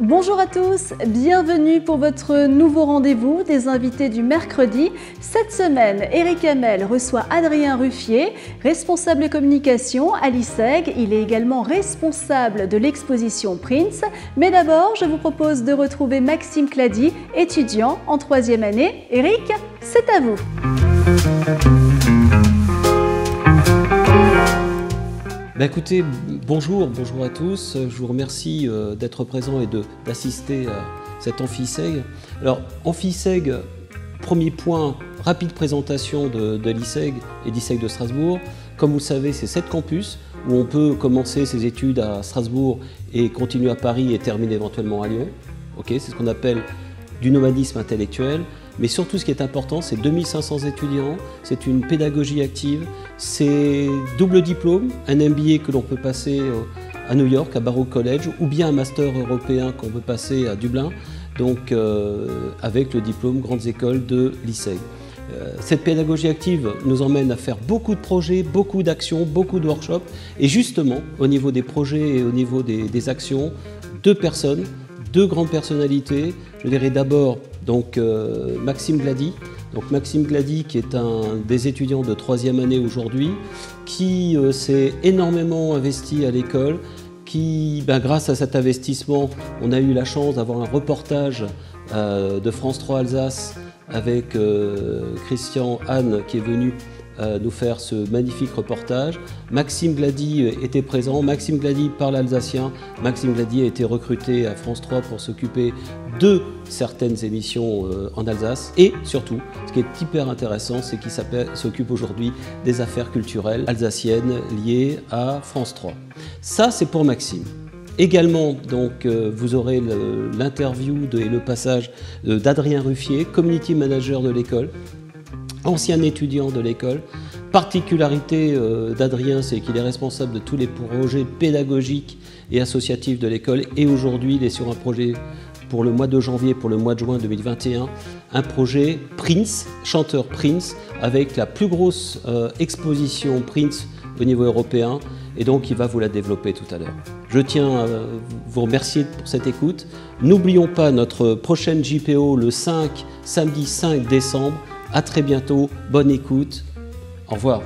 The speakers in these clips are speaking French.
Bonjour à tous, bienvenue pour votre nouveau rendez-vous des invités du mercredi. Cette semaine, Eric Hamel reçoit Adrien Ruffier, responsable communication à l'ISEG. Il est également responsable de l'exposition Prince. Mais d'abord, je vous propose de retrouver Maxime Clady, étudiant en 3e année. Eric, c'est à vous. Écoutez, bonjour à tous. Je vous remercie d'être présent et d'assister à cet AmphiSeg. Alors, AmphiSeg, premier point, rapide présentation de l'ISEG et d'ISEG de Strasbourg. Comme vous le savez, c'est 7 campus où on peut commencer ses études à Strasbourg et continuer à Paris et terminer éventuellement à Lyon. Okay, c'est ce qu'on appelle du nomadisme intellectuel. Mais surtout, ce qui est important, c'est 2500 étudiants, c'est une pédagogie active, c'est double diplôme, un MBA que l'on peut passer à New York, à Baruch College, ou bien un master européen qu'on peut passer à Dublin, donc avec le diplôme Grandes Écoles de l'ISEG. Cette pédagogie active nous emmène à faire beaucoup de projets, beaucoup d'actions, beaucoup de workshops, et justement, au niveau des projets et au niveau des actions, deux grandes personnalités. Je dirais d'abord Maxime Clady. Maxime Clady qui est un des étudiants de 3e année aujourd'hui, qui s'est énormément investi à l'école, qui, grâce à cet investissement, on a eu la chance d'avoir un reportage de France 3 Alsace avec Christian Hahn qui est venu nous faire ce magnifique reportage. Maxime Clady était présent, Maxime Clady parle alsacien, Maxime Clady a été recruté à France 3 pour s'occuper de certaines émissions en Alsace et surtout, ce qui est hyper intéressant, c'est qu'il s'occupe aujourd'hui des affaires culturelles alsaciennes liées à France 3. Ça, c'est pour Maxime. Également, vous aurez l'interview et le passage d'Adrien Ruffier, community manager de l'école, ancien étudiant de l'école. Particularité d'Adrien, c'est qu'il est responsable de tous les projets pédagogiques et associatifs de l'école et aujourd'hui il est sur un projet pour le mois de janvier, pour le mois de juin 2021, un projet Prince, chanteur Prince, avec la plus grosse exposition Prince au niveau européen et donc il va vous la développer tout à l'heure. Je tiens à vous remercier pour cette écoute. N'oublions pas notre prochaine JPO le samedi 5 décembre. À très bientôt, bonne écoute, au revoir.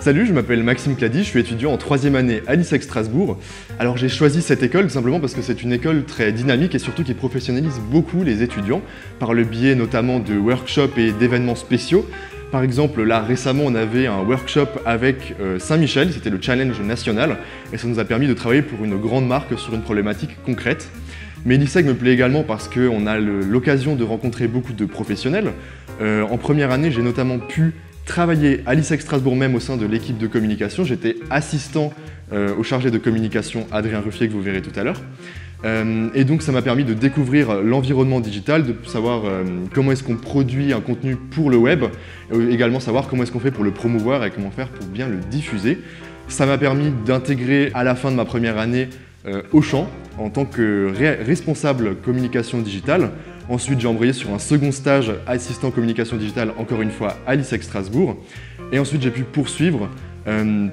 Salut, je m'appelle Maxime Clady, je suis étudiant en 3e année à l'ISEG Strasbourg. Alors j'ai choisi cette école tout simplement parce que c'est une école très dynamique et surtout qui professionnalise beaucoup les étudiants par le biais notamment de workshops et d'événements spéciaux. Par exemple, là récemment on avait un workshop avec Saint-Michel, c'était le challenge national et ça nous a permis de travailler pour une grande marque sur une problématique concrète. Mais l'ISEG me plaît également parce qu'on a l'occasion de rencontrer beaucoup de professionnels. En première année, j'ai notamment pu travailler à l'ISEG Strasbourg même au sein de l'équipe de communication. J'étais assistant au chargé de communication Adrien Ruffier que vous verrez tout à l'heure. Et donc ça m'a permis de découvrir l'environnement digital, de savoir comment est-ce qu'on produit un contenu pour le web, également savoir comment est-ce qu'on fait pour le promouvoir et comment faire pour bien le diffuser. Ça m'a permis d'intégrer à la fin de ma première année Auchan en tant que responsable communication digitale. Ensuite, j'ai embrayé sur un second stage assistant communication digitale, encore une fois à l'ISEG Strasbourg. Et ensuite, j'ai pu poursuivre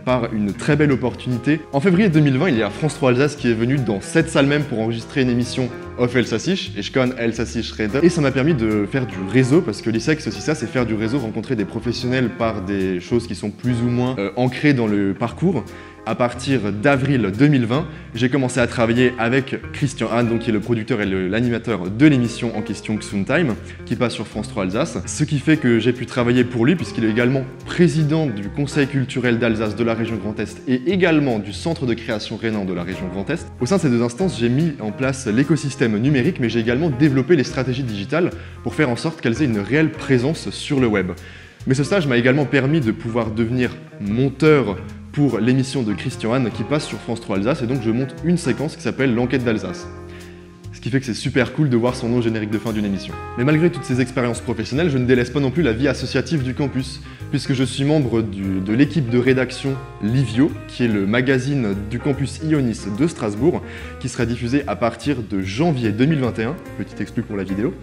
par une très belle opportunité. En février 2020, il y a France 3 Alsace qui est venu dans cette salle même pour enregistrer une émission Auf Elsassisch, et je connais Elsassisch Rede. Et ça m'a permis de faire du réseau, parce que l'ISEG, c'est aussi ça, c'est faire du réseau, rencontrer des professionnels par des choses qui sont plus ou moins ancrées dans le parcours. À partir d'avril 2020, j'ai commencé à travailler avec Christian Hahn, donc qui est le producteur et l'animateur de l'émission en question Xuntime, qui passe sur France 3 Alsace. Ce qui fait que j'ai pu travailler pour lui, puisqu'il est également président du Conseil culturel d'Alsace de la région Grand Est et également du Centre de création rhénan de la région Grand Est. Au sein de ces deux instances, j'ai mis en place l'écosystème numérique, mais j'ai également développé les stratégies digitales pour faire en sorte qu'elles aient une réelle présence sur le web. Mais ce stage m'a également permis de pouvoir devenir monteur pour l'émission de Christian Hahn qui passe sur France 3 Alsace, et donc je monte une séquence qui s'appelle l'enquête d'Alsace. Ce qui fait que c'est super cool de voir son nom générique de fin d'une émission. Mais malgré toutes ces expériences professionnelles, je ne délaisse pas non plus la vie associative du campus, puisque je suis membre de l'équipe de rédaction Livio, qui est le magazine du campus Ionis de Strasbourg, qui sera diffusé à partir de janvier 2021, petit exclu pour la vidéo.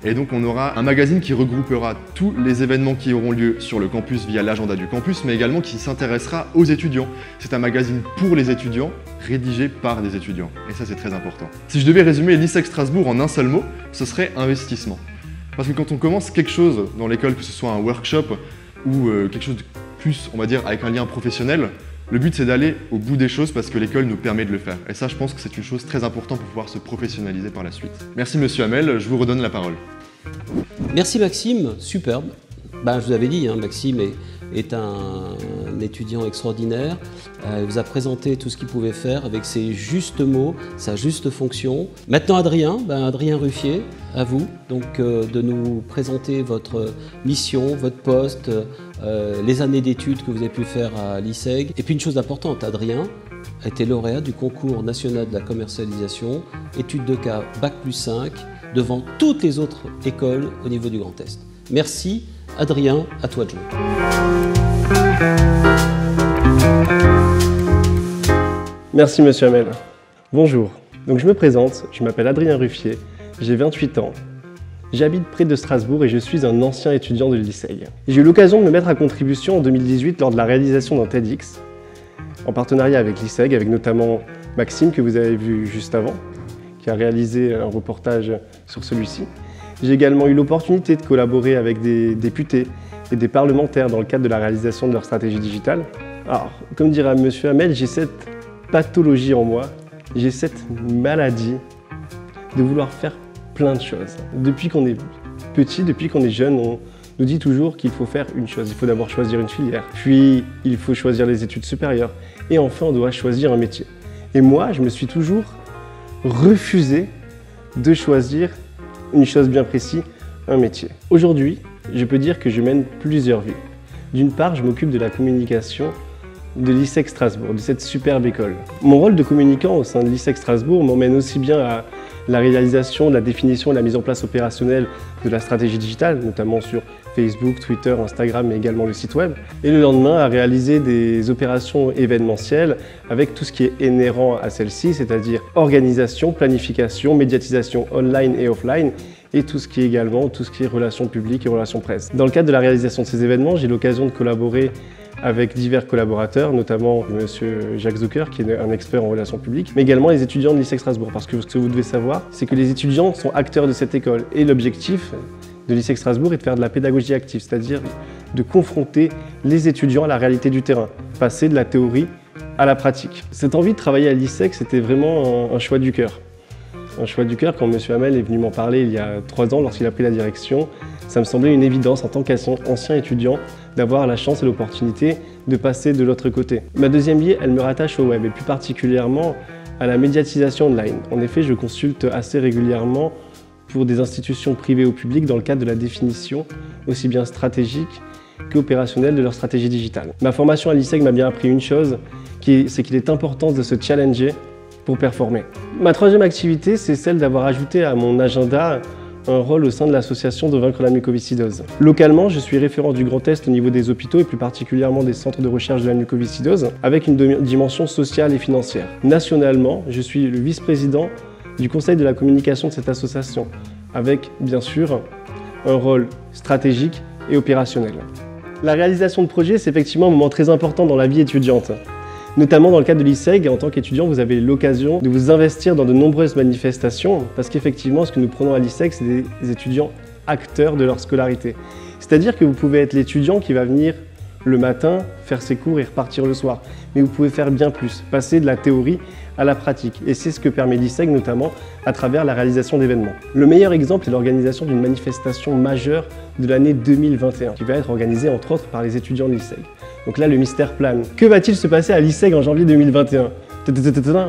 Et donc on aura un magazine qui regroupera tous les événements qui auront lieu sur le campus via l'agenda du campus, mais également qui s'intéressera aux étudiants. C'est un magazine pour les étudiants, rédigé par des étudiants. Et ça c'est très important. Si je devais résumer l'ISEC Strasbourg en un seul mot, ce serait investissement. Parce que quand on commence quelque chose dans l'école, que ce soit un workshop ou quelque chose de plus, on va dire, avec un lien professionnel, le but c'est d'aller au bout des choses parce que l'école nous permet de le faire. Et ça, je pense que c'est une chose très importante pour pouvoir se professionnaliser par la suite. Merci Monsieur Hamel, je vous redonne la parole. Merci Maxime, superbe. Je vous avais dit, Maxime est un étudiant extraordinaire. Il vous a présenté tout ce qu'il pouvait faire avec ses justes mots, sa juste fonction. Maintenant Adrien, Adrien Ruffier, à vous donc de nous présenter votre mission, votre poste, les années d'études que vous avez pu faire à l'ISEG. Et puis une chose importante, Adrien a été lauréat du concours national de la commercialisation, études de cas Bac+5, devant toutes les autres écoles au niveau du Grand Est. Merci Adrien, à toi de jouer. Merci Monsieur Hamel. Bonjour, donc je me présente, je m'appelle Adrien Ruffier, j'ai 28 ans. J'habite près de Strasbourg et je suis un ancien étudiant de l'ISEG. J'ai eu l'occasion de me mettre à contribution en 2018 lors de la réalisation d'un TEDx, en partenariat avec l'ISEG, avec notamment Maxime que vous avez vu juste avant, qui a réalisé un reportage sur celui-ci. J'ai également eu l'opportunité de collaborer avec des députés et des parlementaires dans le cadre de la réalisation de leur stratégie digitale. Alors, comme dirait Monsieur Hamel, j'ai cette pathologie en moi, j'ai cette maladie de vouloir faire plein de choses. Depuis qu'on est petit, depuis qu'on est jeune, on nous dit toujours qu'il faut faire une chose. Il faut d'abord choisir une filière, puis il faut choisir les études supérieures, et enfin on doit choisir un métier. Et moi, je me suis toujours refusé de choisir une chose bien précise, un métier. Aujourd'hui, je peux dire que je mène plusieurs vies. D'une part, je m'occupe de la communication de l'ISEG Strasbourg, de cette superbe école. Mon rôle de communicant au sein de l'ISEG Strasbourg m'emmène aussi bien à la réalisation, la définition et la mise en place opérationnelle de la stratégie digitale, notamment sur Facebook, Twitter, Instagram, mais également le site web. Et le lendemain, à réaliser des opérations événementielles avec tout ce qui est inhérent à celle-ci, c'est-à-dire organisation, planification, médiatisation online et offline, et tout ce qui est relations publiques et relations presse. Dans le cadre de la réalisation de ces événements, j'ai l'occasion de collaborer avec divers collaborateurs, notamment Monsieur Jacques Zucker, qui est un expert en relations publiques, mais également les étudiants de l'ISEG Strasbourg. Parce que ce que vous devez savoir, c'est que les étudiants sont acteurs de cette école. Et l'objectif de l'ISEG Strasbourg est de faire de la pédagogie active, c'est-à-dire de confronter les étudiants à la réalité du terrain, passer de la théorie à la pratique. Cette envie de travailler à l'ISEG, c'était vraiment un choix du cœur. Un choix du cœur quand Monsieur Hamel est venu m'en parler il y a 3 ans lorsqu'il a pris la direction. Ça me semblait une évidence en tant qu'ancien étudiant d'avoir la chance et l'opportunité de passer de l'autre côté. Ma deuxième vie, elle me rattache au web et plus particulièrement à la médiatisation online. En effet, je consulte assez régulièrement pour des institutions privées ou publiques dans le cadre de la définition aussi bien stratégique qu'opérationnelle de leur stratégie digitale. Ma formation à l'ISEG m'a bien appris une chose, c'est qu'il est important de se challenger pour performer. Ma troisième activité, c'est celle d'avoir ajouté à mon agenda un rôle au sein de l'association de vaincre la mucoviscidose. Localement, je suis référent du Grand Est au niveau des hôpitaux et plus particulièrement des centres de recherche de la mucoviscidose avec une dimension sociale et financière. Nationalement, je suis le vice-président du conseil de la communication de cette association avec, bien sûr, un rôle stratégique et opérationnel. La réalisation de projets, c'est effectivement un moment très important dans la vie étudiante. Notamment dans le cadre de l'ISEG, en tant qu'étudiant, vous avez l'occasion de vous investir dans de nombreuses manifestations parce qu'effectivement, ce que nous prenons à l'ISEG, c'est des étudiants acteurs de leur scolarité. C'est-à-dire que vous pouvez être l'étudiant qui va venir le matin, faire ses cours et repartir le soir. Mais vous pouvez faire bien plus, passer de la théorie à la pratique. Et c'est ce que permet l'ISEG, notamment à travers la réalisation d'événements. Le meilleur exemple est l'organisation d'une manifestation majeure de l'année 2021, qui va être organisée entre autres par les étudiants de l'ISEG. Donc là, le mystère plane. Que va-t-il se passer à l'ISEG en janvier 2021 ?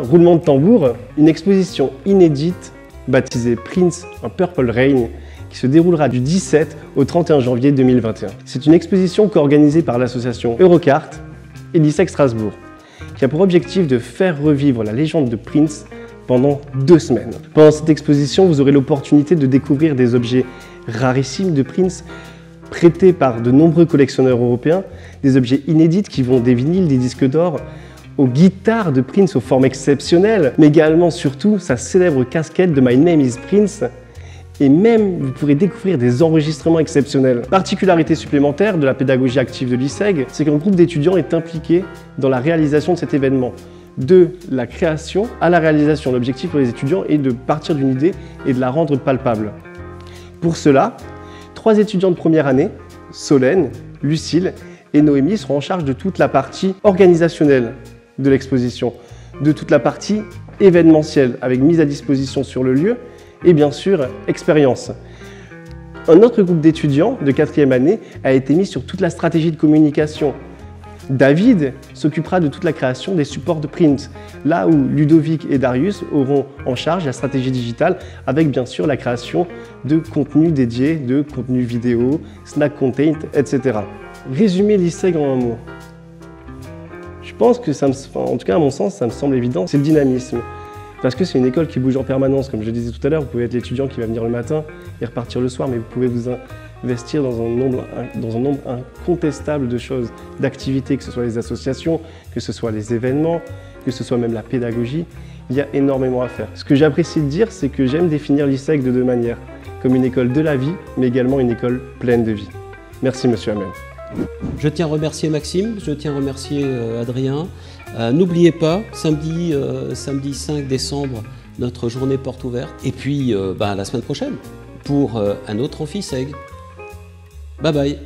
Roulement de tambour, une exposition inédite baptisée Prince en Purple Rain qui se déroulera du 17 au 31 janvier 2021. C'est une exposition co-organisée par l'association Eurocart et l'ISEG Strasbourg, qui a pour objectif de faire revivre la légende de Prince pendant 2 semaines. Pendant cette exposition, vous aurez l'opportunité de découvrir des objets rarissimes de Prince, prêtés par de nombreux collectionneurs européens, des objets inédits qui vont des vinyles, des disques d'or, aux guitares de Prince aux formes exceptionnelles, mais également, surtout, sa célèbre casquette de My Name is Prince. Et même, vous pourrez découvrir des enregistrements exceptionnels. Particularité supplémentaire de la pédagogie active de l'ISEG, c'est qu'un groupe d'étudiants est impliqué dans la réalisation de cet événement. De la création à la réalisation. L'objectif pour les étudiants est de partir d'une idée et de la rendre palpable. Pour cela, 3 étudiants de première année, Solène, Lucille et Noémie, seront en charge de toute la partie organisationnelle de l'exposition, de toute la partie événementielle, avec mise à disposition sur le lieu et bien sûr, expérience. Un autre groupe d'étudiants de 4e année a été mis sur toute la stratégie de communication. David s'occupera de toute la création des supports de print, là où Ludovic et Darius auront en charge la stratégie digitale avec bien sûr la création de contenus dédiés, de contenus vidéo, snack content, etc. Résumer l'ISEG en un mot. Je pense que en tout cas à mon sens, ça me semble évident, c'est le dynamisme. Parce que c'est une école qui bouge en permanence, comme je le disais tout à l'heure, vous pouvez être l'étudiant qui va venir le matin et repartir le soir, mais vous pouvez vous investir dans un nombre incontestable de choses, d'activités, que ce soit les associations, que ce soit les événements, que ce soit même la pédagogie. Il y a énormément à faire. Ce que j'apprécie de dire, c'est que j'aime définir l'ISEG de 2 manières, comme une école de la vie, mais également une école pleine de vie. Merci Monsieur Hamel. Je tiens à remercier Maxime, je tiens à remercier Adrien. N'oubliez pas, samedi 5 décembre, notre journée porte ouverte. Et puis la semaine prochaine, pour un autre AmphiSeg. Bye bye.